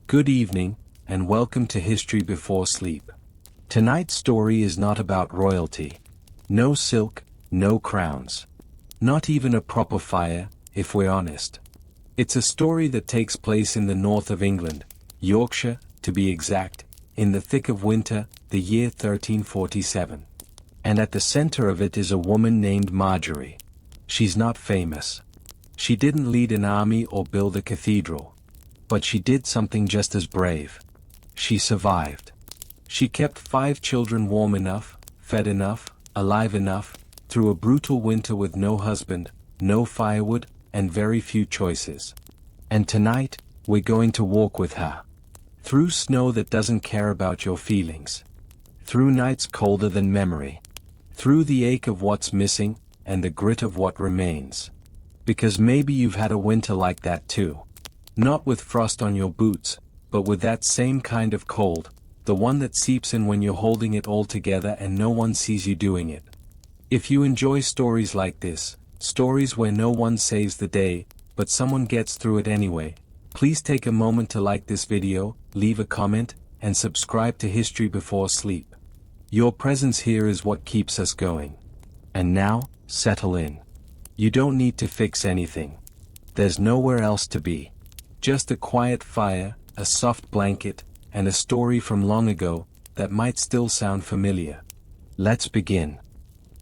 Good evening, and welcome to History Before Sleep. Tonight's story is not about royalty. No silk, no crowns. Not even a proper fire, if we're honest. It's a story that takes place in the north of England, Yorkshire, to be exact, in the thick of winter, the year 1347. And at the center of it is a woman named Margery. She's not famous. She didn't lead an army or build a cathedral. But she did something just as brave. She survived. She kept 5 children warm enough, fed enough, alive enough, through a brutal winter with no husband, no firewood, and very few choices. And tonight, we're going to walk with her. Through snow that doesn't care about your feelings. Through nights colder than memory. Through the ache of what's missing, and the grit of what remains. Because maybe you've had a winter like that too. Not with frost on your boots, but with that same kind of cold, the one that seeps in when you're holding it all together and no one sees you doing it. If you enjoy stories like this, stories where no one saves the day, but someone gets through it anyway, please take a moment to like this video, leave a comment, and subscribe to History Before Sleep. Your presence here is what keeps us going. And now, settle in. You don't need to fix anything. There's nowhere else to be. Just a quiet fire, a soft blanket, and a story from long ago that might still sound familiar. Let's begin.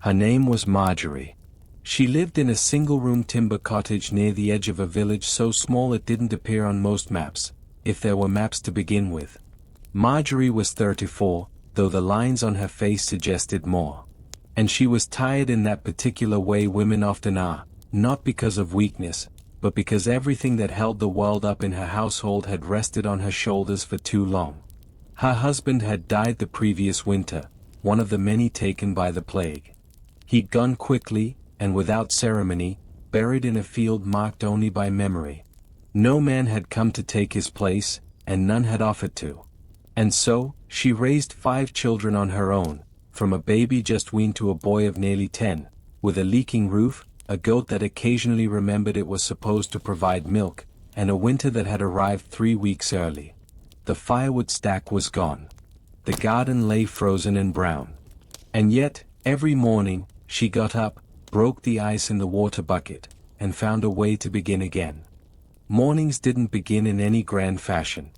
Her name was Margery. She lived in a single-room timber cottage near the edge of a village so small it didn't appear on most maps, if there were maps to begin with. Margery was 34, though the lines on her face suggested more. And she was tired in that particular way women often are, not because of weakness, but because everything that held the world up in her household had rested on her shoulders for too long. Her husband had died the previous winter, one of the many taken by the plague. He'd gone quickly, and without ceremony, buried in a field marked only by memory. No man had come to take his place, and none had offered to. And so, she raised 5 children on her own, from a baby just weaned to a boy of nearly 10, with a leaking roof, a goat that occasionally remembered it was supposed to provide milk, and a winter that had arrived 3 weeks early. The firewood stack was gone. The garden lay frozen and brown. And yet, every morning, she got up, broke the ice in the water bucket, and found a way to begin again. Mornings didn't begin in any grand fashion.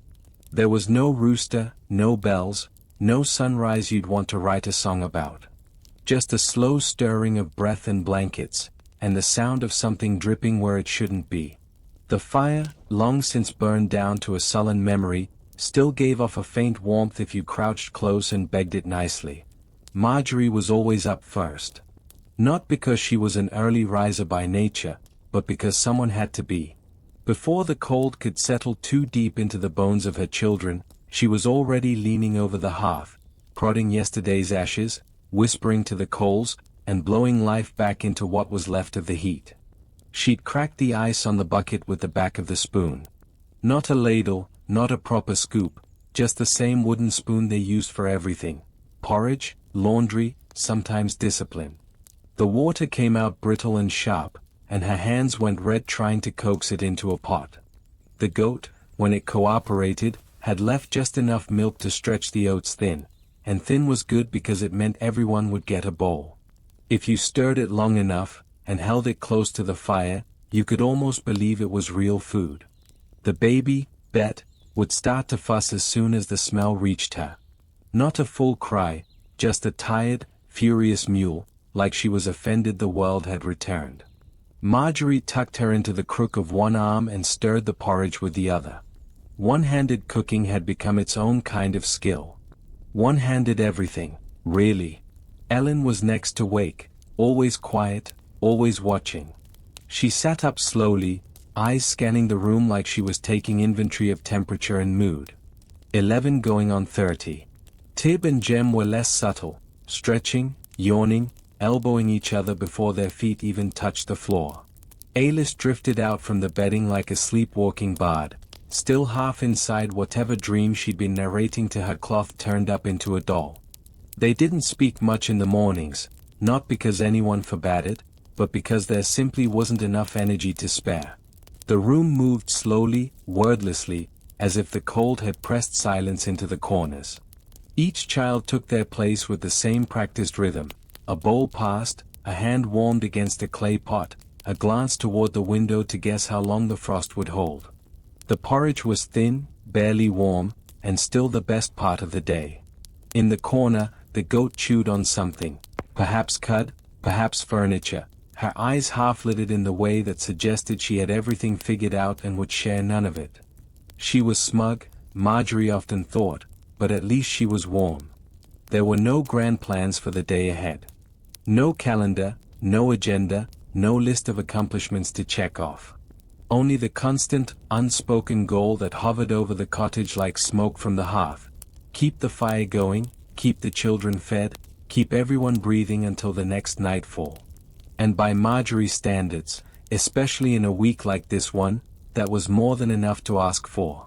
There was no rooster, no bells, no sunrise you'd want to write a song about. Just a slow stirring of breath and blankets, and the sound of something dripping where it shouldn't be. The fire, long since burned down to a sullen memory, still gave off a faint warmth if you crouched close and begged it nicely. Margery was always up first. Not because she was an early riser by nature, but because someone had to be. Before the cold could settle too deep into the bones of her children, she was already leaning over the hearth, prodding yesterday's ashes, whispering to the coals, and blowing life back into what was left of the heat. She'd cracked the ice on the bucket with the back of the spoon. Not a ladle, not a proper scoop, just the same wooden spoon they used for everything. Porridge, laundry, sometimes discipline. The water came out brittle and sharp, and her hands went red trying to coax it into a pot. The goat, when it cooperated, had left just enough milk to stretch the oats thin, and thin was good because it meant everyone would get a bowl. If you stirred it long enough, and held it close to the fire, you could almost believe it was real food. The baby, Bet, would start to fuss as soon as the smell reached her. Not a full cry, just a tired, furious mewl, like she was offended the world had returned. Margery tucked her into the crook of one arm and stirred the porridge with the other. One-handed cooking had become its own kind of skill. One-handed everything, really. Ellen was next to wake, always quiet, always watching. She sat up slowly, eyes scanning the room like she was taking inventory of temperature and mood. 11 going on 30. Tib and Jem were less subtle, stretching, yawning, elbowing each other before their feet even touched the floor. Alice drifted out from the bedding like a sleepwalking bard, still half inside whatever dream she'd been narrating to her cloth turned up into a doll. They didn't speak much in the mornings, not because anyone forbade it, but because there simply wasn't enough energy to spare. The room moved slowly, wordlessly, as if the cold had pressed silence into the corners. Each child took their place with the same practiced rhythm. A bowl passed, a hand warmed against a clay pot, a glance toward the window to guess how long the frost would hold. The porridge was thin, barely warm, and still the best part of the day. In the corner, the goat chewed on something, perhaps cud, perhaps furniture, her eyes half-lidded in the way that suggested she had everything figured out and would share none of it. She was smug, Margery often thought, but at least she was warm. There were no grand plans for the day ahead. No calendar, no agenda, no list of accomplishments to check off. Only the constant, unspoken goal that hovered over the cottage like smoke from the hearth. Keep the fire going, keep the children fed, keep everyone breathing until the next nightfall. And by Margery's standards, especially in a week like this one, that was more than enough to ask for.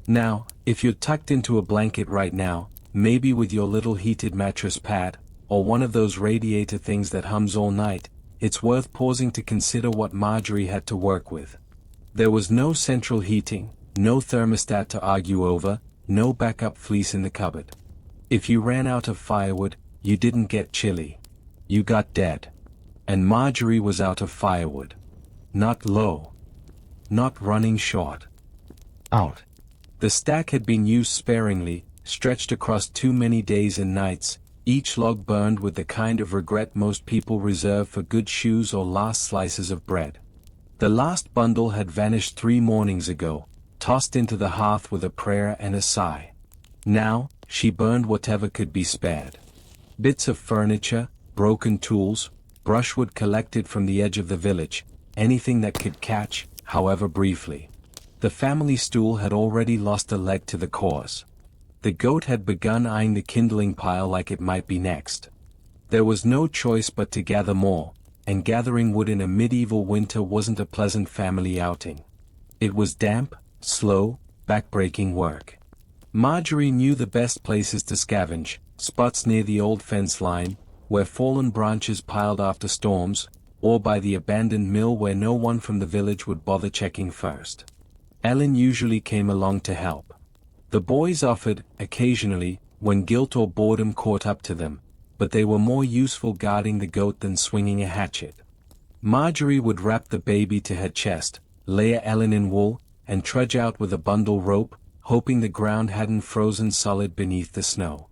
Now, if you're tucked into a blanket right now, maybe with your little heated mattress pad, or one of those radiator things that hums all night, it's worth pausing to consider what Margery had to work with. There was no central heating, no thermostat to argue over, no backup fleece in the cupboard. If you ran out of firewood, you didn't get chilly. You got dead. And Margery was out of firewood. Not low. Not running short. Out. The stack had been used sparingly, stretched across too many days and nights, each log burned with the kind of regret most people reserve for good shoes or last slices of bread. The last bundle had vanished 3 mornings ago, tossed into the hearth with a prayer and a sigh. Now, she burned whatever could be spared. Bits of furniture, broken tools, brushwood collected from the edge of the village, anything that could catch, however briefly. The family stool had already lost a leg to the cause. The goat had begun eyeing the kindling pile like it might be next. There was no choice but to gather more, and gathering wood in a medieval winter wasn't a pleasant family outing. It was damp, slow, backbreaking work. Margery knew the best places to scavenge, spots near the old fence line, where fallen branches piled after storms, or by the abandoned mill where no one from the village would bother checking first. Ellen usually came along to help. The boys offered, occasionally, when guilt or boredom caught up to them, but they were more useful guarding the goat than swinging a hatchet. Margery would wrap the baby to her chest, layer Ellen in wool, and trudge out with a bundle rope, hoping the ground hadn't frozen solid beneath the snow.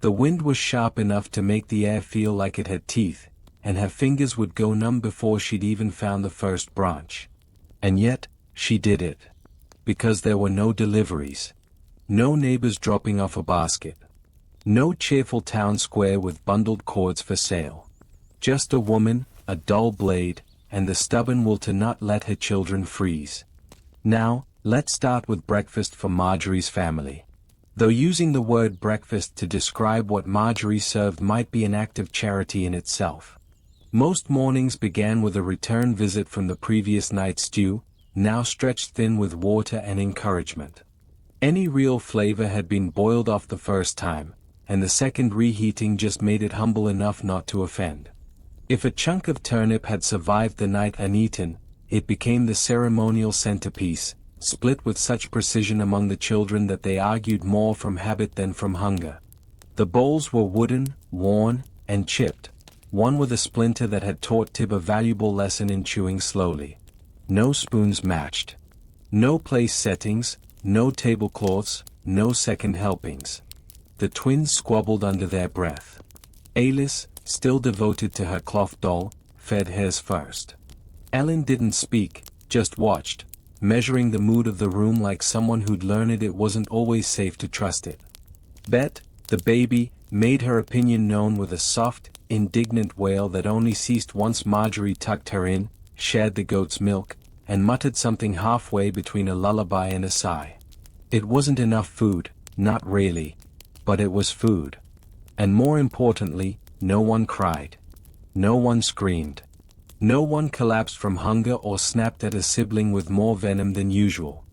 The wind was sharp enough to make the air feel like it had teeth, and her fingers would go numb before she'd even found the first branch. And yet, she did it. Because there were no deliveries. No neighbors dropping off a basket. No cheerful town square with bundled cords for sale. Just a woman, a dull blade, and the stubborn will to not let her children freeze. Now, let's start with breakfast for Margery's family. Though using the word breakfast to describe what Margery served might be an act of charity in itself. Most mornings began with a return visit from the previous night's stew, now stretched thin with water and encouragement. Any real flavor had been boiled off the first time, and the second reheating just made it humble enough not to offend. If a chunk of turnip had survived the night uneaten, it became the ceremonial centerpiece, split with such precision among the children that they argued more from habit than from hunger. The bowls were wooden, worn, and chipped, one with a splinter that had taught Tib a valuable lesson in chewing slowly. No spoons matched. No place settings, no tablecloths, no second helpings. The twins squabbled under their breath. Alice, still devoted to her cloth doll, fed hers first. Ellen didn't speak, just watched, measuring the mood of the room like someone who'd learned it wasn't always safe to trust it. Bet, the baby, made her opinion known with a soft, indignant wail that only ceased once Margery tucked her in, shared the goat's milk, and muttered something halfway between a lullaby and a sigh. It wasn't enough food, not really. But it was food. And more importantly, no one cried. No one screamed. No one collapsed from hunger or snapped at a sibling with more venom than usual.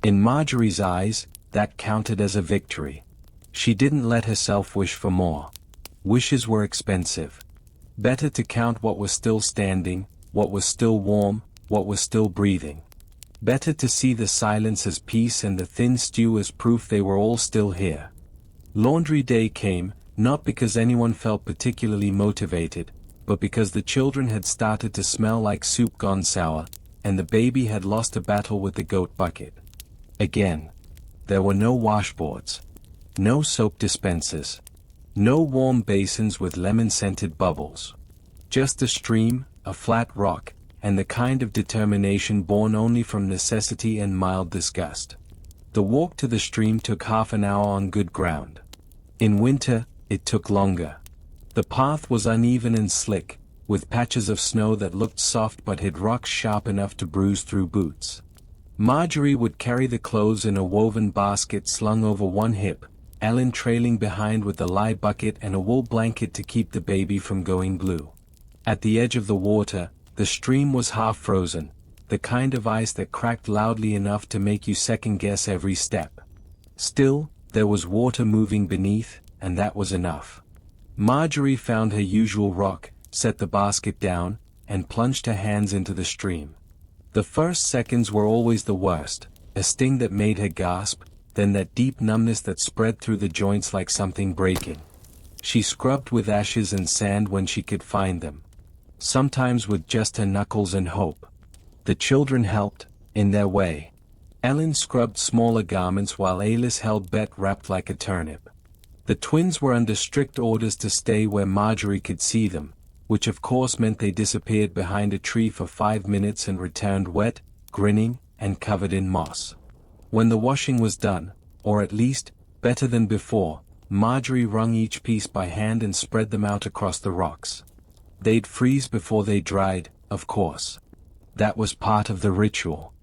In Margery's eyes, that counted as a victory. She didn't let herself wish for more. Wishes were expensive. Better to count what was still standing, what was still warm, what was still breathing. Better to see the silence as peace and the thin stew as proof they were all still here. Laundry day came, not because anyone felt particularly motivated, but because the children had started to smell like soup gone sour, and the baby had lost a battle with the goat bucket. Again. There were no washboards. No soap dispensers. No warm basins with lemon-scented bubbles. Just a stream, a flat rock, and the kind of determination born only from necessity and mild disgust. The walk to the stream took half an hour on good ground. In winter, it took longer. The path was uneven and slick, with patches of snow that looked soft but hid rocks sharp enough to bruise through boots. Margery would carry the clothes in a woven basket slung over one hip, Ellen trailing behind with the lye bucket and a wool blanket to keep the baby from going blue. At the edge of the water, the stream was half frozen, the kind of ice that cracked loudly enough to make you second-guess every step. Still, there was water moving beneath, and that was enough. Margery found her usual rock, set the basket down, and plunged her hands into the stream. The first seconds were always the worst, a sting that made her gasp, then that deep numbness that spread through the joints like something breaking. She scrubbed with ashes and sand when she could find them. Sometimes with just her knuckles and hope. The children helped, in their way. Ellen scrubbed smaller garments while Alice held Bet wrapped like a turnip. The twins were under strict orders to stay where Margery could see them, which of course meant they disappeared behind a tree for 5 minutes and returned wet, grinning, and covered in moss. When the washing was done, or at least, better than before, Margery wrung each piece by hand and spread them out across the rocks. They'd freeze before they dried, of course. That was part of the ritual.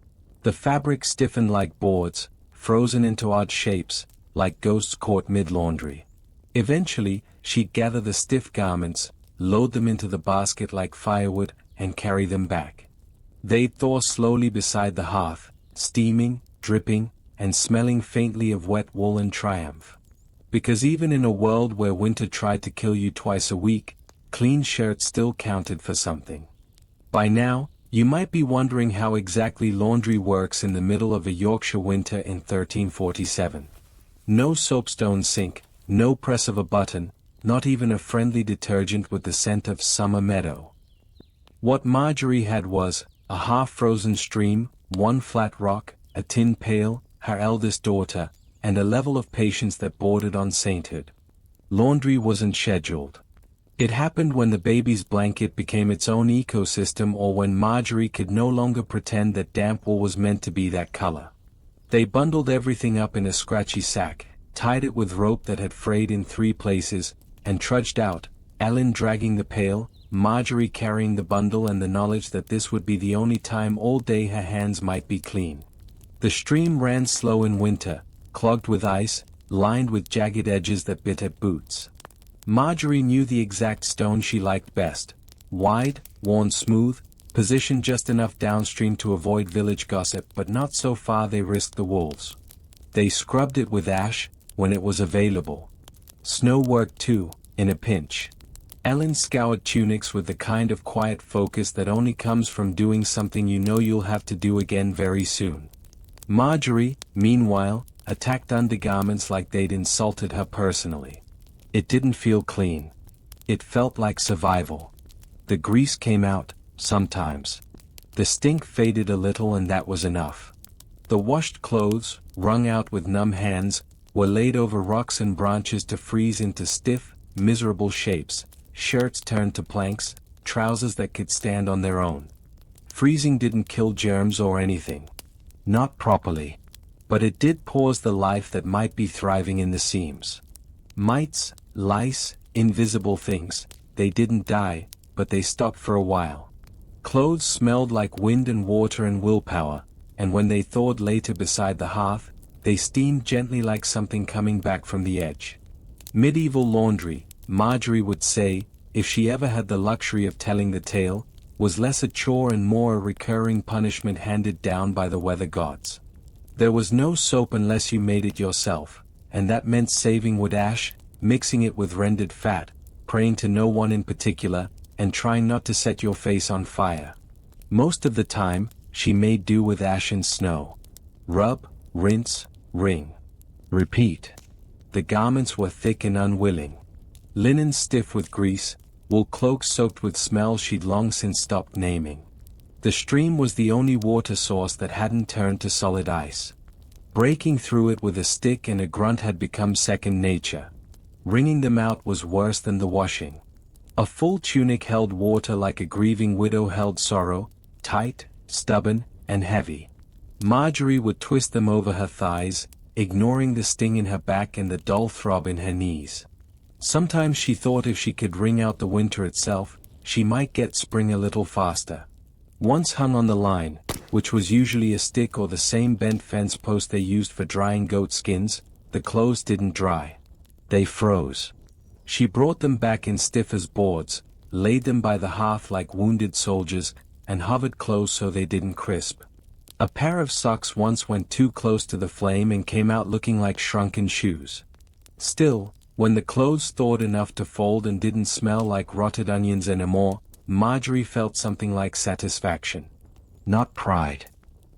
The fabric stiffened like boards, frozen into odd shapes, like ghosts caught mid-laundry. Eventually, she'd gather the stiff garments, load them into the basket like firewood, and carry them back. They'd thaw slowly beside the hearth, steaming, dripping, and smelling faintly of wet wool and triumph. Because even in a world where winter tried to kill you twice a week, clean shirts still counted for something. By now, you might be wondering how exactly laundry works in the middle of a Yorkshire winter in 1347. No soapstone sink, no press of a button, not even a friendly detergent with the scent of summer meadow. What Margery had was a half-frozen stream, one flat rock, a tin pail, her eldest daughter, and a level of patience that bordered on sainthood. Laundry wasn't scheduled. It happened when the baby's blanket became its own ecosystem or when Margery could no longer pretend that damp wool was meant to be that color. They bundled everything up in a scratchy sack, tied it with rope that had frayed in 3 places, and trudged out, Ellen dragging the pail, Margery carrying the bundle and the knowledge that this would be the only time all day her hands might be clean. The stream ran slow in winter, clogged with ice, lined with jagged edges that bit at boots. Margery knew the exact stone she liked best, wide, worn smooth, positioned just enough downstream to avoid village gossip but not so far they risked the wolves. They scrubbed it with ash, when it was available. Snow worked too, in a pinch. Ellen scoured tunics with the kind of quiet focus that only comes from doing something you know you'll have to do again very soon. Margery, meanwhile, attacked undergarments like they'd insulted her personally. It didn't feel clean. It felt like survival. The grease came out, sometimes. The stink faded a little and that was enough. The washed clothes, wrung out with numb hands, were laid over rocks and branches to freeze into stiff, miserable shapes, shirts turned to planks, trousers that could stand on their own. Freezing didn't kill germs or anything. Not properly. But it did pause the life that might be thriving in the seams. Mites, lice, invisible things, they didn't die, but they stopped for a while. Clothes smelled like wind and water and willpower, and when they thawed later beside the hearth, they steamed gently like something coming back from the edge. Medieval laundry, Margery would say, if she ever had the luxury of telling the tale, was less a chore and more a recurring punishment handed down by the weather gods. There was no soap unless you made it yourself, and that meant saving wood ash, mixing it with rendered fat, praying to no one in particular, and trying not to set your face on fire. Most of the time, she made do with ash and snow. Rub, rinse, wring. Repeat. The garments were thick and unwilling. Linen stiff with grease, wool cloaks soaked with smells she'd long since stopped naming. The stream was the only water source that hadn't turned to solid ice. Breaking through it with a stick and a grunt had become second nature. Wringing them out was worse than the washing. A full tunic held water like a grieving widow held sorrow, tight, stubborn, and heavy. Margery would twist them over her thighs, ignoring the sting in her back and the dull throb in her knees. Sometimes she thought if she could wring out the winter itself, she might get spring a little faster. Once hung on the line, which was usually a stick or the same bent fence post they used for drying goat skins, the clothes didn't dry. They froze. She brought them back in stiff as boards, laid them by the hearth like wounded soldiers, and hovered close so they didn't crisp. A pair of socks once went too close to the flame and came out looking like shrunken shoes. Still, when the clothes thawed enough to fold and didn't smell like rotted onions anymore, Margery felt something like satisfaction. Not pride.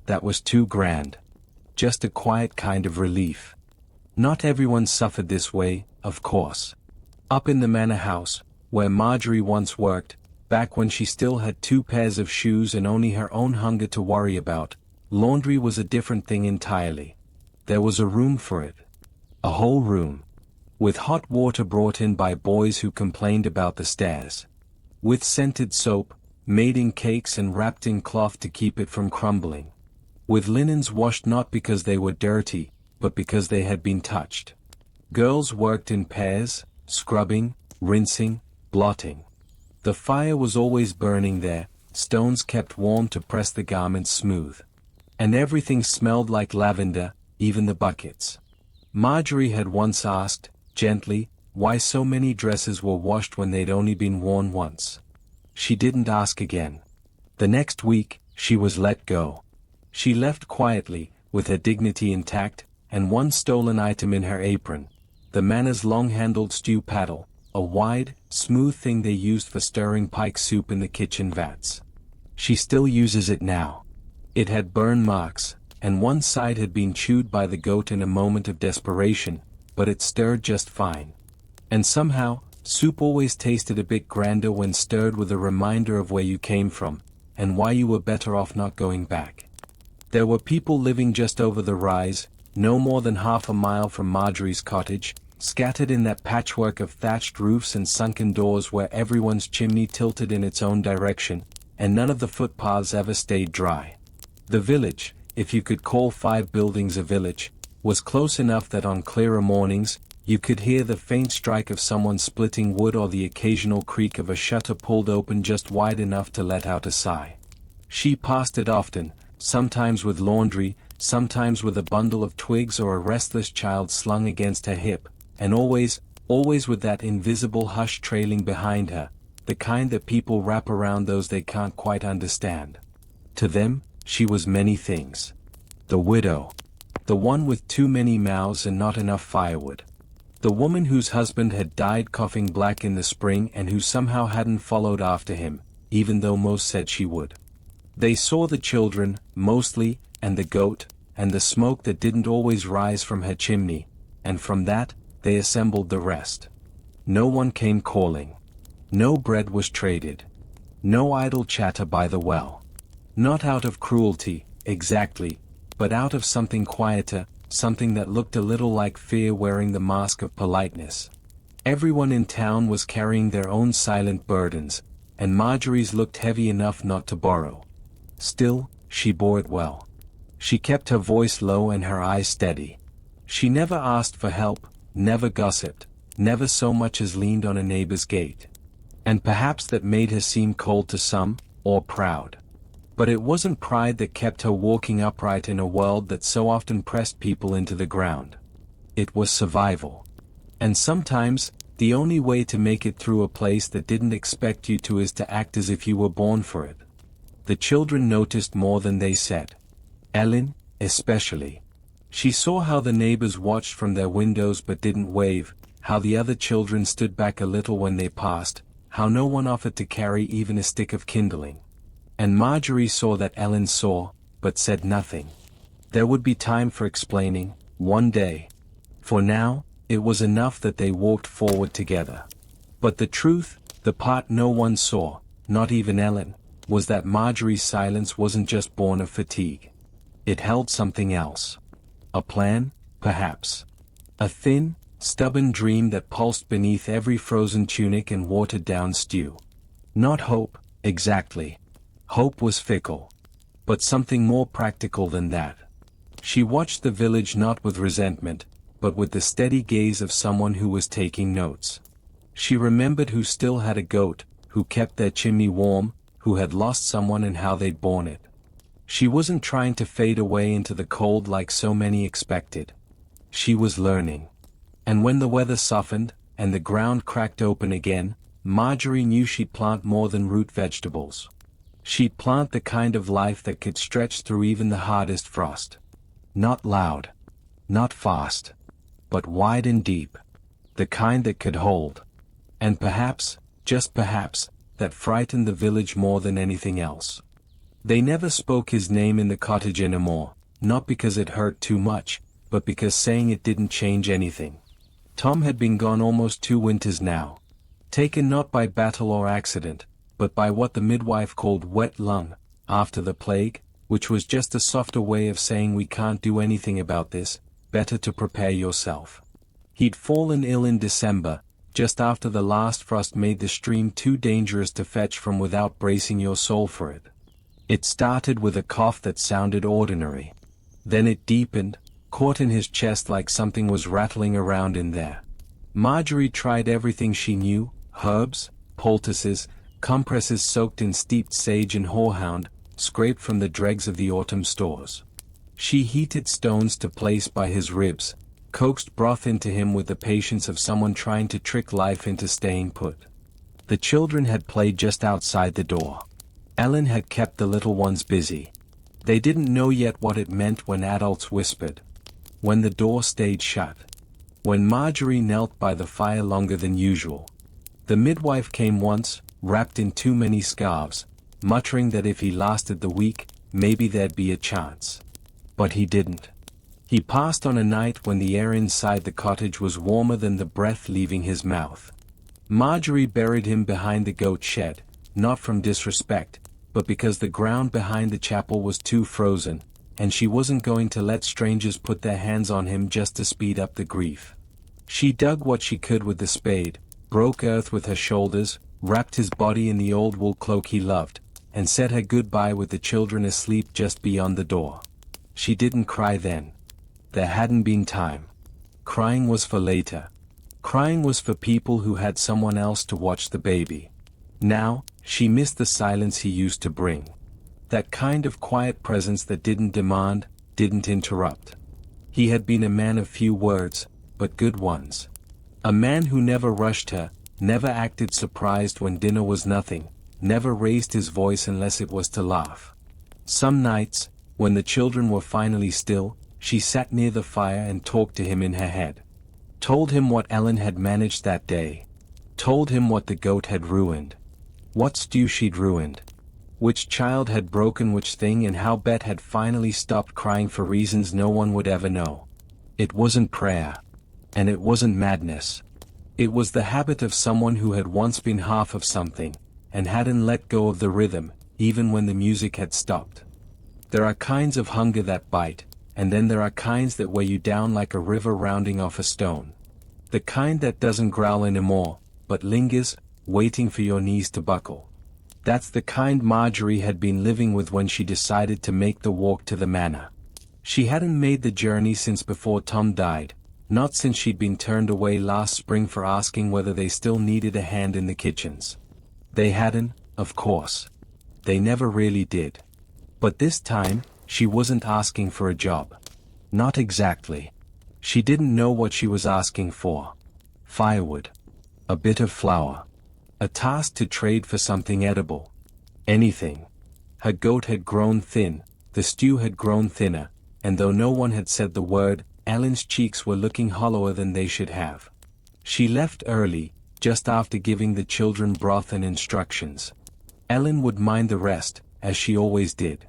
That was too grand. Just a quiet kind of relief. Not everyone suffered this way, of course. Up in the manor house, where Margery once worked, back when she still had 2 pairs of shoes and only her own hunger to worry about, laundry was a different thing entirely. There was a room for it. A whole room. With hot water brought in by boys who complained about the stairs. With scented soap, made in cakes and wrapped in cloth to keep it from crumbling. With linens washed not because they were dirty, but because they had been touched. Girls worked in pairs, scrubbing, rinsing, blotting. The fire was always burning there, stones kept warm to press the garments smooth. And everything smelled like lavender, even the buckets. Margery had once asked, gently, why so many dresses were washed when they'd only been worn once. She didn't ask again. The next week, she was let go. She left quietly, with her dignity intact, and one stolen item in her apron, the manor's long-handled stew paddle, a wide, smooth thing they used for stirring pike soup in the kitchen vats. She still uses it now. It had burn marks, and one side had been chewed by the goat in a moment of desperation, but it stirred just fine. And somehow, soup always tasted a bit grander when stirred with a reminder of where you came from, and why you were better off not going back. There were people living just over the rise, no more than half a mile from Margery's cottage, scattered in that patchwork of thatched roofs and sunken doors where everyone's chimney tilted in its own direction, and none of the footpaths ever stayed dry. The village, if you could call 5 buildings a village, was close enough that on clearer mornings, you could hear the faint strike of someone splitting wood or the occasional creak of a shutter pulled open just wide enough to let out a sigh. She passed it often, sometimes with laundry, sometimes with a bundle of twigs or a restless child slung against her hip, and always with that invisible hush trailing behind her, the kind that people wrap around those they can't quite understand. To them, she was many things. The widow. The one with too many mouths and not enough firewood. The woman whose husband had died coughing black in the spring and who somehow hadn't followed after him, even though most said she would. They saw the children, mostly, and the goat, and the smoke that didn't always rise from her chimney, and from that, they assembled the rest. No one came calling. No bread was traded. No idle chatter by the well. Not out of cruelty, exactly, but out of something quieter, something that looked a little like fear wearing the mask of politeness. Everyone in town was carrying their own silent burdens, and Margery's looked heavy enough not to borrow. Still, she bore it well. She kept her voice low and her eyes steady. She never asked for help, never gossiped, never so much as leaned on a neighbor's gate. And perhaps that made her seem cold to some, or proud. But it wasn't pride that kept her walking upright in a world that so often pressed people into the ground. It was survival. And sometimes, the only way to make it through a place that didn't expect you to is to act as if you were born for it. The children noticed more than they said. Ellen, especially. She saw how the neighbors watched from their windows but didn't wave, how the other children stood back a little when they passed, how no one offered to carry even a stick of kindling. And Margery saw that Ellen saw, but said nothing. There would be time for explaining, one day. For now, it was enough that they walked forward together. But the truth, the part no one saw, not even Ellen, was that Margery's silence wasn't just born of fatigue. It held something else. A plan, perhaps. A thin, stubborn dream that pulsed beneath every frozen tunic and watered-down stew. Not hope, exactly. Hope was fickle. But something more practical than that. She watched the village not with resentment, but with the steady gaze of someone who was taking notes. She remembered who still had a goat, who kept their chimney warm, who had lost someone and how they'd borne it. She wasn't trying to fade away into the cold like so many expected. She was learning. And when the weather softened, and the ground cracked open again, Margery knew she'd plant more than root vegetables. She'd plant the kind of life that could stretch through even the hardest frost. Not loud. Not fast. But wide and deep. The kind that could hold. And perhaps, just perhaps, that frightened the village more than anything else. They never spoke his name in the cottage anymore, not because it hurt too much, but because saying it didn't change anything. Tom had been gone almost 2 winters now. Taken not by battle or accident, but by what the midwife called wet lung, after the plague, which was just a softer way of saying we can't do anything about this, better to prepare yourself. He'd fallen ill in December, just after the last frost made the stream too dangerous to fetch from without bracing your soul for it. It started with a cough that sounded ordinary. Then it deepened, caught in his chest like something was rattling around in there. Margery tried everything she knew, herbs, poultices, compresses soaked in steeped sage and horehound, scraped from the dregs of the autumn stores. She heated stones to place by his ribs, coaxed broth into him with the patience of someone trying to trick life into staying put. The children had played just outside the door. Ellen had kept the little ones busy. They didn't know yet what it meant when adults whispered. When the door stayed shut. When Margery knelt by the fire longer than usual. The midwife came once, wrapped in too many scarves, muttering that if he lasted the week, maybe there'd be a chance. But he didn't. He passed on a night when the air inside the cottage was warmer than the breath leaving his mouth. Margery buried him behind the goat shed, not from disrespect, but because the ground behind the chapel was too frozen, and she wasn't going to let strangers put their hands on him just to speed up the grief. She dug what she could with the spade, broke earth with her shoulders, wrapped his body in the old wool cloak he loved, and said her goodbye with the children asleep just beyond the door. She didn't cry then. There hadn't been time. Crying was for later. Crying was for people who had someone else to watch the baby. Now, she missed the silence he used to bring. That kind of quiet presence that didn't demand, didn't interrupt. He had been a man of few words, but good ones. A man who never rushed her, never acted surprised when dinner was nothing, never raised his voice unless it was to laugh. Some nights, when the children were finally still, she sat near the fire and talked to him in her head. Told him what Ellen had managed that day. Told him what the goat had ruined. What stew she'd ruined. Which child had broken which thing and how Bet had finally stopped crying for reasons no one would ever know. It wasn't prayer. And it wasn't madness. It was the habit of someone who had once been half of something, and hadn't let go of the rhythm, even when the music had stopped. There are kinds of hunger that bite, and then there are kinds that weigh you down like a river rounding off a stone. The kind that doesn't growl anymore, but lingers, waiting for your knees to buckle. That's the kind Margery had been living with when she decided to make the walk to the manor. She hadn't made the journey since before Tom died, not since she'd been turned away last spring for asking whether they still needed a hand in the kitchens. They hadn't, of course. They never really did. But this time, she wasn't asking for a job. Not exactly. She didn't know what she was asking for. Firewood. A bit of flour. A task to trade for something edible. Anything. Her goat had grown thin, the stew had grown thinner, and though no one had said the word, Ellen's cheeks were looking hollower than they should have. She left early, just after giving the children broth and instructions. Ellen would mind the rest, as she always did.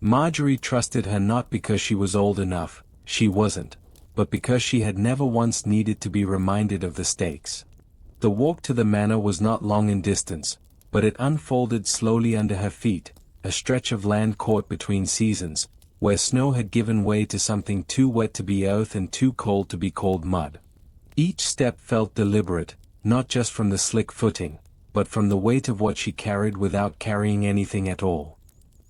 Margery trusted her not because she was old enough, she wasn't, but because she had never once needed to be reminded of the stakes. The walk to the manor was not long in distance, but it unfolded slowly under her feet, a stretch of land caught between seasons, where snow had given way to something too wet to be earth and too cold to be called mud. Each step felt deliberate, not just from the slick footing, but from the weight of what she carried without carrying anything at all.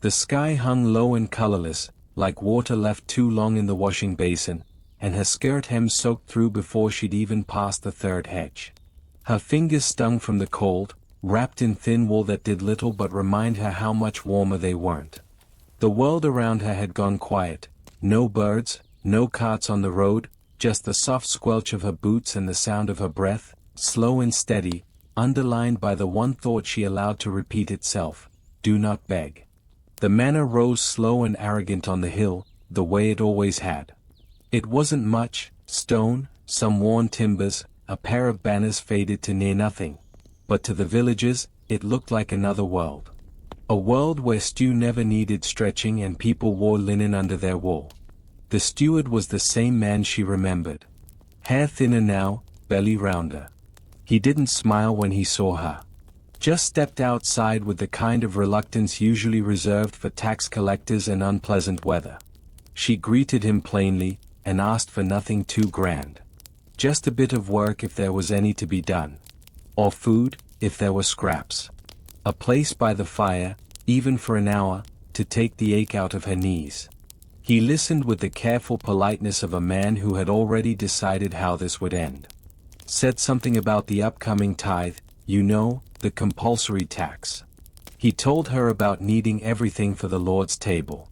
The sky hung low and colorless, like water left too long in the washing basin, and her skirt hem soaked through before she'd even passed the third hedge. Her fingers stung from the cold, wrapped in thin wool that did little but remind her how much warmer they weren't. The world around her had gone quiet, no birds, no carts on the road, just the soft squelch of her boots and the sound of her breath, slow and steady, underlined by the one thought she allowed to repeat itself: do not beg. The manor rose slow and arrogant on the hill, the way it always had. It wasn't much: stone, some worn timbers, a pair of banners faded to near nothing. But to the villagers, it looked like another world. A world where stew never needed stretching and people wore linen under their wool. The steward was the same man she remembered. Hair thinner now, belly rounder. He didn't smile when he saw her. Just stepped outside with the kind of reluctance usually reserved for tax collectors and unpleasant weather. She greeted him plainly, and asked for nothing too grand. Just a bit of work if there was any to be done. Or food, if there were scraps. A place by the fire, even for an hour, to take the ache out of her knees. He listened with the careful politeness of a man who had already decided how this would end. Said something about the upcoming tithe, you know, the compulsory tax. He told her about needing everything for the Lord's table.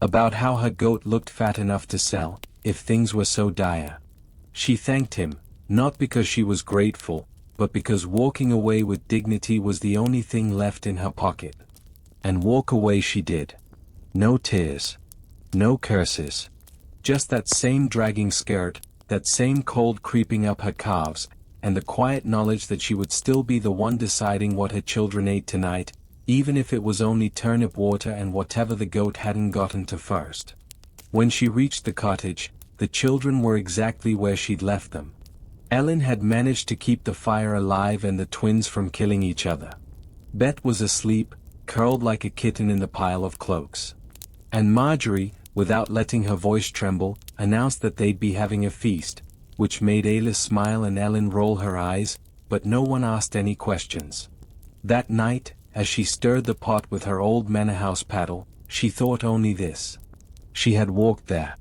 About how her goat looked fat enough to sell, if things were so dire. She thanked him, not because she was grateful, but because walking away with dignity was the only thing left in her pocket. And walk away she did. No tears. No curses. Just that same dragging skirt, that same cold creeping up her calves, and the quiet knowledge that she would still be the one deciding what her children ate tonight, even if it was only turnip water and whatever the goat hadn't gotten to first. When she reached the cottage, the children were exactly where she'd left them. Ellen had managed to keep the fire alive and the twins from killing each other. Bet was asleep, curled like a kitten in the pile of cloaks. And Margery, without letting her voice tremble, announced that they'd be having a feast, which made Ayla smile and Ellen roll her eyes, but no one asked any questions. That night, as she stirred the pot with her old manor house paddle, she thought only this. She had walked there.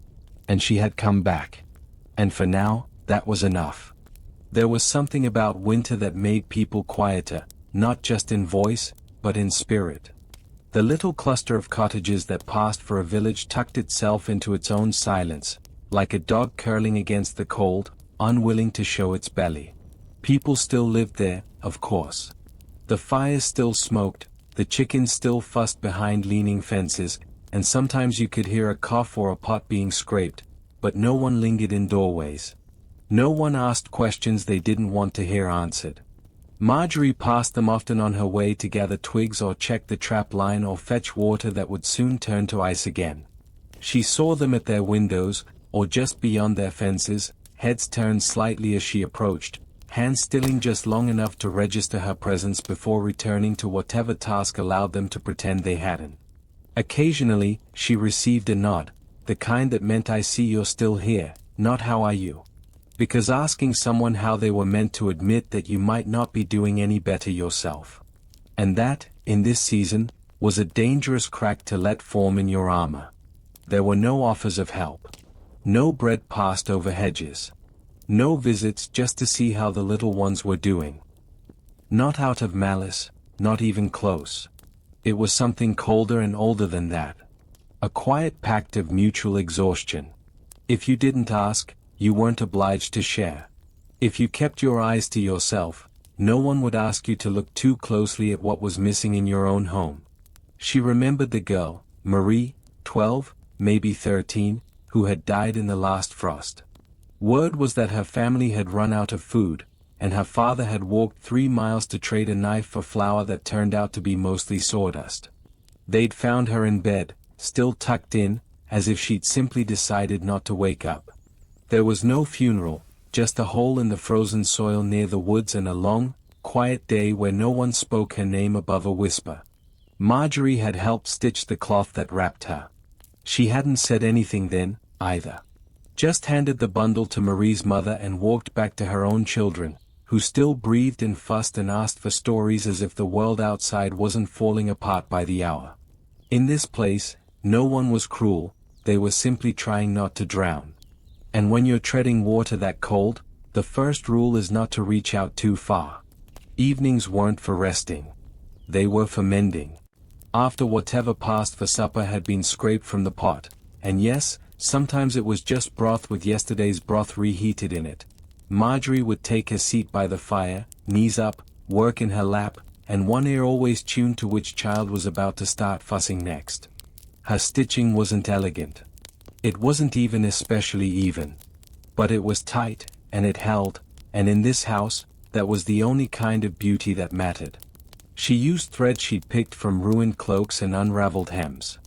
And she had come back. And for now, that was enough. There was something about winter that made people quieter, not just in voice, but in spirit. The little cluster of cottages that passed for a village tucked itself into its own silence, like a dog curling against the cold, unwilling to show its belly. People still lived there, of course. The fires still smoked, the chickens still fussed behind leaning fences, and sometimes you could hear a cough or a pot being scraped, but no one lingered in doorways. No one asked questions they didn't want to hear answered. Margery passed them often on her way to gather twigs or check the trap line or fetch water that would soon turn to ice again. She saw them at their windows, or just beyond their fences, heads turned slightly as she approached, hands stilling just long enough to register her presence before returning to whatever task allowed them to pretend they hadn't. Occasionally, she received a nod, the kind that meant "I see you're still here, not how are you?" Because asking someone how they were meant to admit that you might not be doing any better yourself. And that, in this season, was a dangerous crack to let form in your armor. There were no offers of help. No bread passed over hedges. No visits just to see how the little ones were doing. Not out of malice, not even close. It was something colder and older than that. A quiet pact of mutual exhaustion. If you didn't ask, you weren't obliged to share. If you kept your eyes to yourself, no one would ask you to look too closely at what was missing in your own home. She remembered the girl, Marie, 12, maybe 13, who had died in the last frost. Word was that her family had run out of food, and her father had walked 3 miles to trade a knife for flour that turned out to be mostly sawdust. They'd found her in bed, still tucked in, as if she'd simply decided not to wake up. There was no funeral, just a hole in the frozen soil near the woods and a long, quiet day where no one spoke her name above a whisper. Margery had helped stitch the cloth that wrapped her. She hadn't said anything then, either. Just handed the bundle to Marie's mother and walked back to her own children, who still breathed and fussed and asked for stories as if the world outside wasn't falling apart by the hour. In this place, no one was cruel, they were simply trying not to drown. And when you're treading water that cold, the first rule is not to reach out too far. Evenings weren't for resting. They were for mending. After whatever passed for supper had been scraped from the pot, and yes, sometimes it was just broth with yesterday's broth reheated in it, Margery would take her seat by the fire, knees up, work in her lap, and one ear always tuned to which child was about to start fussing next. Her stitching wasn't elegant. It wasn't even especially even. But it was tight, and it held, and in this house, that was the only kind of beauty that mattered. She used thread she'd picked from ruined cloaks and unraveled hems.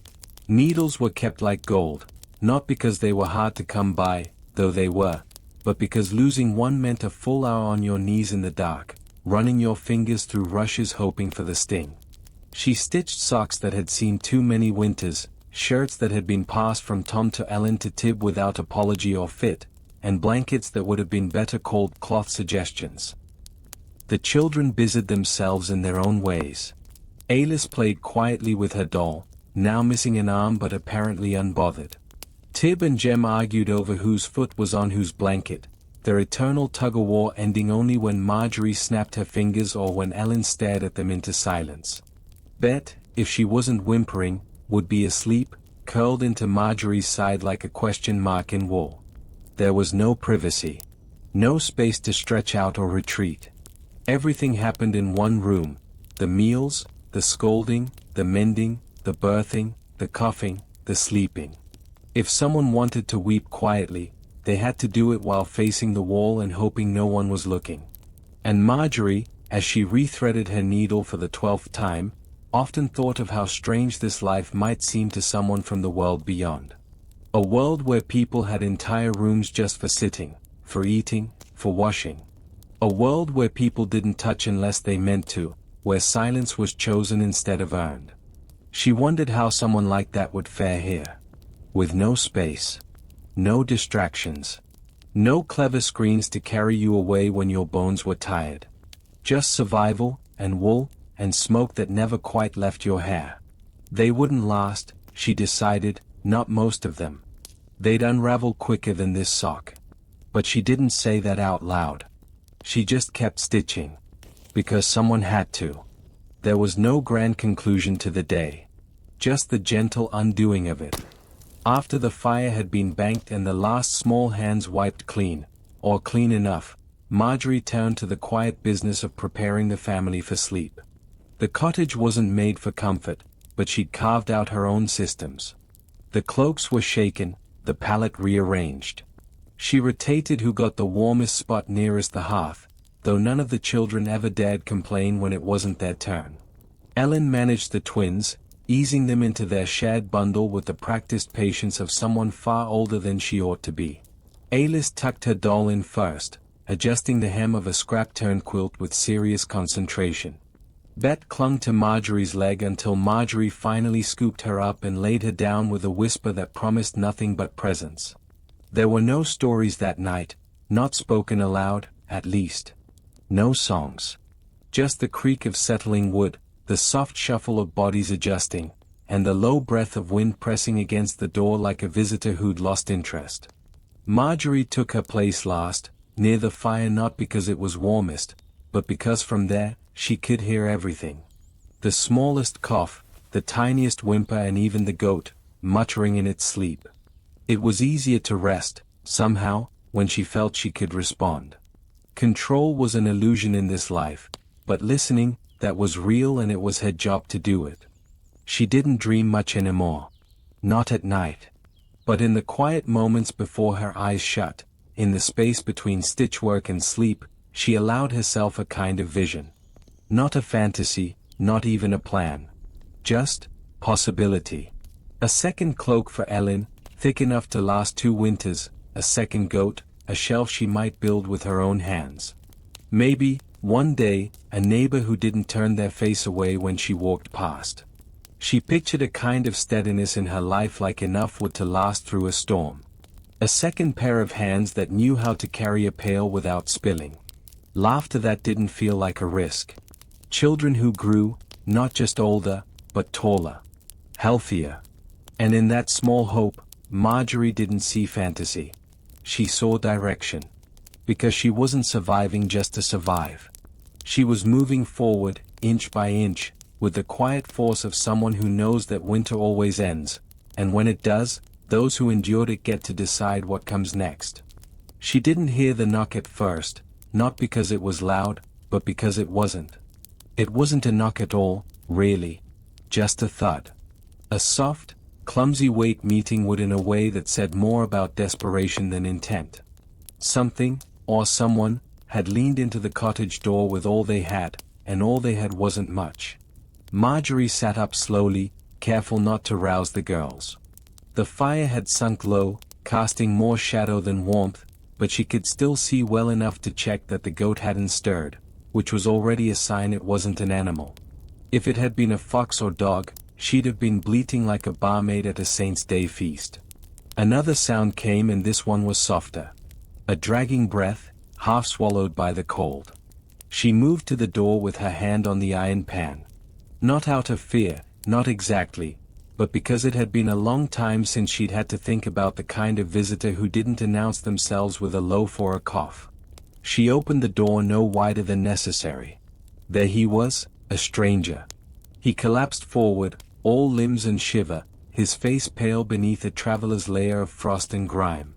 Needles were kept like gold, not because they were hard to come by, though they were, but because losing one meant a full hour on your knees in the dark, running your fingers through rushes hoping for the sting. She stitched socks that had seen too many winters, shirts that had been passed from Tom to Ellen to Tib without apology or fit, and blankets that would have been better called cloth suggestions. The children busied themselves in their own ways. Alice played quietly with her doll, now missing an arm but apparently unbothered. Tib and Jem argued over whose foot was on whose blanket, their eternal tug-of-war ending only when Margery snapped her fingers or when Ellen stared at them into silence. Bet, if she wasn't whimpering, would be asleep, curled into Margery's side like a question mark in wool. There was no privacy. No space to stretch out or retreat. Everything happened in one room: the meals, the scolding, the mending, the birthing, the coughing, the sleeping. If someone wanted to weep quietly, they had to do it while facing the wall and hoping no one was looking. And Margery, as she rethreaded her needle for the 12th time, often thought of how strange this life might seem to someone from the world beyond. A world where people had entire rooms just for sitting, for eating, for washing. A world where people didn't touch unless they meant to, where silence was chosen instead of earned. She wondered how someone like that would fare here. With no space. No distractions. No clever screens to carry you away when your bones were tired. Just survival, and wool, and smoke that never quite left your hair. They wouldn't last, she decided, not most of them. They'd unravel quicker than this sock. But she didn't say that out loud. She just kept stitching. Because someone had to. There was no grand conclusion to the day. Just the gentle undoing of it. After the fire had been banked and the last small hands wiped clean, or clean enough, Margery turned to the quiet business of preparing the family for sleep. The cottage wasn't made for comfort, but she'd carved out her own systems. The cloaks were shaken, the pallet rearranged. She rotated who got the warmest spot nearest the hearth, though none of the children ever dared complain when it wasn't their turn. Ellen managed the twins, easing them into their shared bundle with the practiced patience of someone far older than she ought to be. Alice tucked her doll in first, adjusting the hem of a scrap-turned quilt with serious concentration. Bet clung to Margery's leg until Margery finally scooped her up and laid her down with a whisper that promised nothing but presence. There were no stories that night, not spoken aloud, at least. No songs. Just the creak of settling wood, the soft shuffle of bodies adjusting, and the low breath of wind pressing against the door like a visitor who'd lost interest. Margery took her place last, near the fire, not because it was warmest, but because from there, she could hear everything. The smallest cough, the tiniest whimper, and even the goat, muttering in its sleep. It was easier to rest, somehow, when she felt she could respond. Control was an illusion in this life, but listening, that was real, and it was her job to do it. She didn't dream much anymore. Not at night. But in the quiet moments before her eyes shut, in the space between stitchwork and sleep, she allowed herself a kind of vision. Not a fantasy, not even a plan. Just possibility. A second cloak for Ellen, thick enough to last 2 winters, a second goat, a shelf she might build with her own hands. Maybe, one day, a neighbor who didn't turn their face away when she walked past. She pictured a kind of steadiness in her life like enough wood to last through a storm. A second pair of hands that knew how to carry a pail without spilling. Laughter that didn't feel like a risk. Children who grew, not just older, but taller. Healthier. And in that small hope, Margery didn't see fantasy. She saw direction. Because she wasn't surviving just to survive. She was moving forward, inch by inch, with the quiet force of someone who knows that winter always ends, and when it does, those who endured it get to decide what comes next. She didn't hear the knock at first, not because it was loud, but because it wasn't. It wasn't a knock at all, really. Just a thud. A soft, clumsy weight meeting wood in a way that said more about desperation than intent. Something, or someone, had leaned into the cottage door with all they had, and all they had wasn't much. Margery sat up slowly, careful not to rouse the girls. The fire had sunk low, casting more shadow than warmth, but she could still see well enough to check that the goat hadn't stirred, which was already a sign it wasn't an animal. If it had been a fox or dog, she'd have been bleating like a barmaid at a Saint's Day feast. Another sound came, and this one was softer. A dragging breath, half swallowed by the cold. She moved to the door with her hand on the iron pan. Not out of fear, not exactly, but because it had been a long time since she'd had to think about the kind of visitor who didn't announce themselves with a loaf or a cough. She opened the door no wider than necessary. There he was, a stranger. He collapsed forward, all limbs and shiver, his face pale beneath a traveler's layer of frost and grime.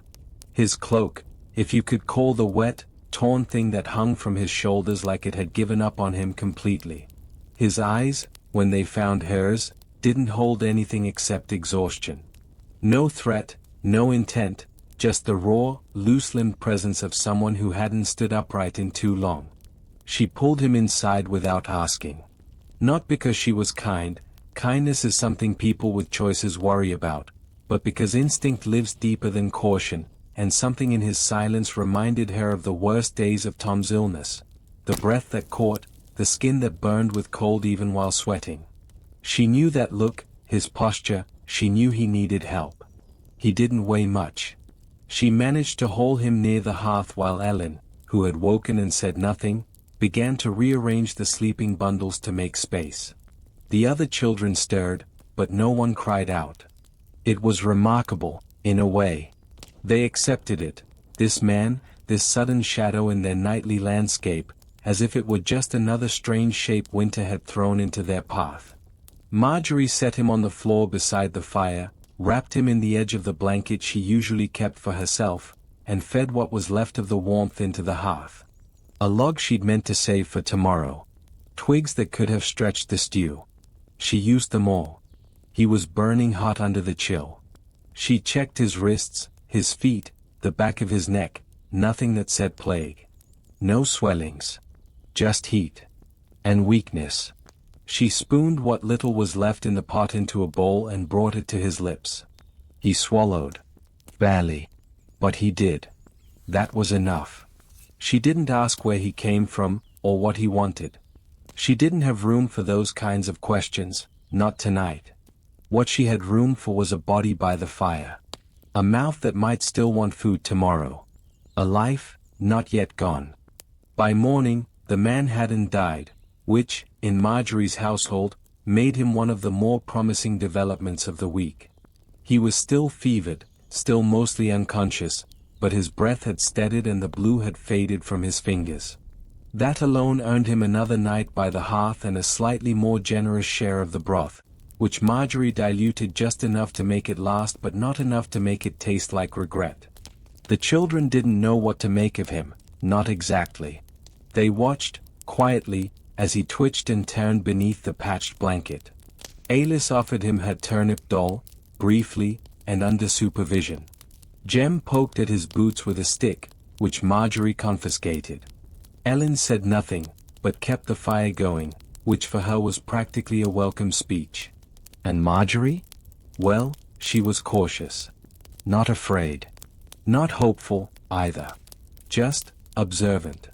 His cloak, if you could call the wet, torn thing that hung from his shoulders like it had given up on him completely. His eyes, when they found hers, didn't hold anything except exhaustion. No threat, no intent, just the raw, loose-limbed presence of someone who hadn't stood upright in too long. She pulled him inside without asking. Not because she was kind, kindness is something people with choices worry about, but because instinct lives deeper than caution, and something in his silence reminded her of the worst days of Tom's illness. The breath that caught, the skin that burned with cold even while sweating. She knew that look, his posture, she knew he needed help. He didn't weigh much. She managed to haul him near the hearth while Ellen, who had woken and said nothing, began to rearrange the sleeping bundles to make space. The other children stirred, but no one cried out. It was remarkable, in a way. They accepted it, this man, this sudden shadow in their nightly landscape, as if it were just another strange shape winter had thrown into their path. Margery set him on the floor beside the fire, wrapped him in the edge of the blanket she usually kept for herself, and fed what was left of the warmth into the hearth. A log she'd meant to save for tomorrow. Twigs that could have stretched the stew. She used them all. He was burning hot under the chill. She checked his wrists, his feet, the back of his neck, nothing that said plague. No swellings. Just heat. And weakness. She spooned what little was left in the pot into a bowl and brought it to his lips. He swallowed. Barely. But he did. That was enough. She didn't ask where he came from, or what he wanted. She didn't have room for those kinds of questions, not tonight. What she had room for was a body by the fire. A mouth that might still want food tomorrow. A life, not yet gone. By morning, the man hadn't died, which, in Margery's household, made him one of the more promising developments of the week. He was still fevered, still mostly unconscious, but his breath had steadied and the blue had faded from his fingers. That alone earned him another night by the hearth and a slightly more generous share of the broth, which Margery diluted just enough to make it last but not enough to make it taste like regret. The children didn't know what to make of him, not exactly. They watched, quietly, as he twitched and turned beneath the patched blanket. Alice offered him her turnip doll, briefly, and under supervision. Jem poked at his boots with a stick, which Margery confiscated. Ellen said nothing, but kept the fire going, which for her was practically a welcome speech. And Margery? Well, she was cautious. Not afraid. Not hopeful, either. Just observant.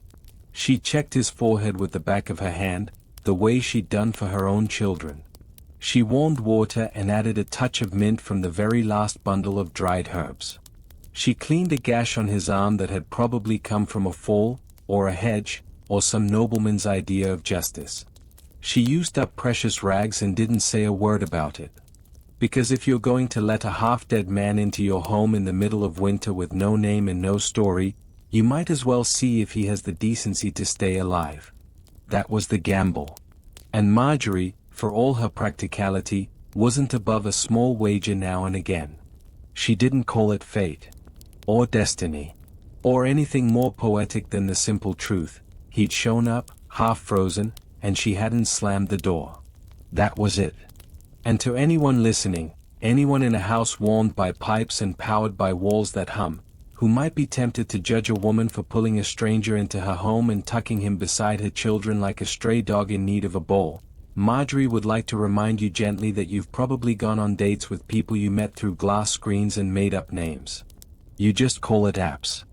She checked his forehead with the back of her hand, the way she'd done for her own children. She warmed water and added a touch of mint from the very last bundle of dried herbs. She cleaned a gash on his arm that had probably come from a fall, or a hedge, or some nobleman's idea of justice. She used up precious rags and didn't say a word about it. Because if you're going to let a half-dead man into your home in the middle of winter with no name and no story, you might as well see if he has the decency to stay alive. That was the gamble. And Margery, for all her practicality, wasn't above a small wager now and again. She didn't call it fate. Or destiny. Or anything more poetic than the simple truth. He'd shown up, half frozen, and she hadn't slammed the door. That was it. And to anyone listening, anyone in a house warmed by pipes and powered by walls that hum, who might be tempted to judge a woman for pulling a stranger into her home and tucking him beside her children like a stray dog in need of a bowl, Margery would like to remind you gently that you've probably gone on dates with people you met through glass screens and made up names. You just call it apps.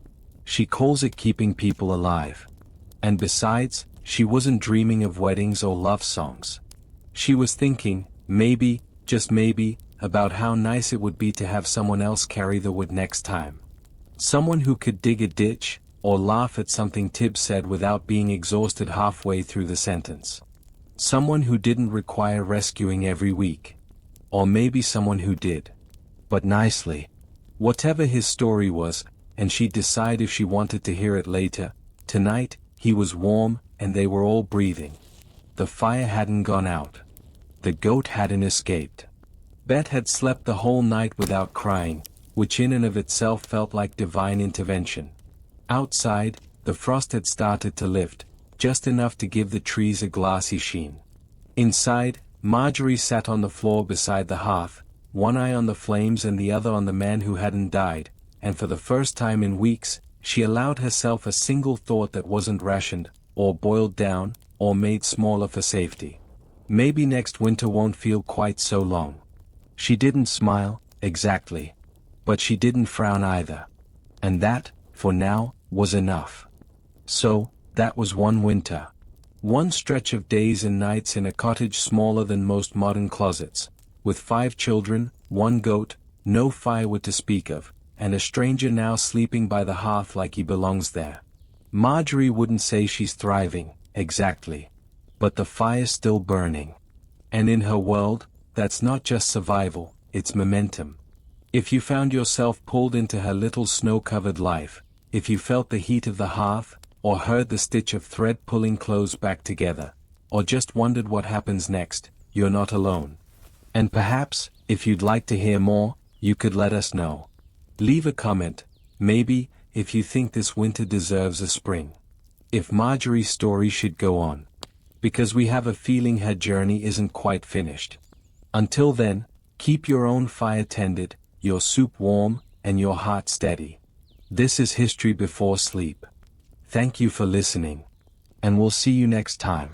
She calls it keeping people alive. And besides, she wasn't dreaming of weddings or love songs. She was thinking, maybe, just maybe, about how nice it would be to have someone else carry the wood next time. Someone who could dig a ditch, or laugh at something Tib said without being exhausted halfway through the sentence. Someone who didn't require rescuing every week. Or maybe someone who did. But nicely. Whatever his story was, and she'd decide if she wanted to hear it later, tonight, he was warm, and they were all breathing. The fire hadn't gone out. The goat hadn't escaped. Bet had slept the whole night without crying, which in and of itself felt like divine intervention. Outside, the frost had started to lift, just enough to give the trees a glassy sheen. Inside, Margery sat on the floor beside the hearth, one eye on the flames and the other on the man who hadn't died, and for the first time in weeks, she allowed herself a single thought that wasn't rationed, or boiled down, or made smaller for safety. Maybe next winter won't feel quite so long. She didn't smile, exactly. But she didn't frown either. And that, for now, was enough. So, that was one winter. One stretch of days and nights in a cottage smaller than most modern closets, with 5 children, 1 goat, no firewood to speak of, and a stranger now sleeping by the hearth like he belongs there. Margery wouldn't say she's thriving, exactly. But the fire's still burning. And in her world, that's not just survival, it's momentum. If you found yourself pulled into her little snow-covered life, if you felt the heat of the hearth, or heard the stitch of thread pulling clothes back together, or just wondered what happens next, you're not alone. And perhaps, if you'd like to hear more, you could let us know. Leave a comment, maybe, if you think this winter deserves a spring. If Margery's story should go on. Because we have a feeling her journey isn't quite finished. Until then, keep your own fire tended, your soup warm, and your heart steady. This is History Before Sleep. Thank you for listening. And we'll see you next time.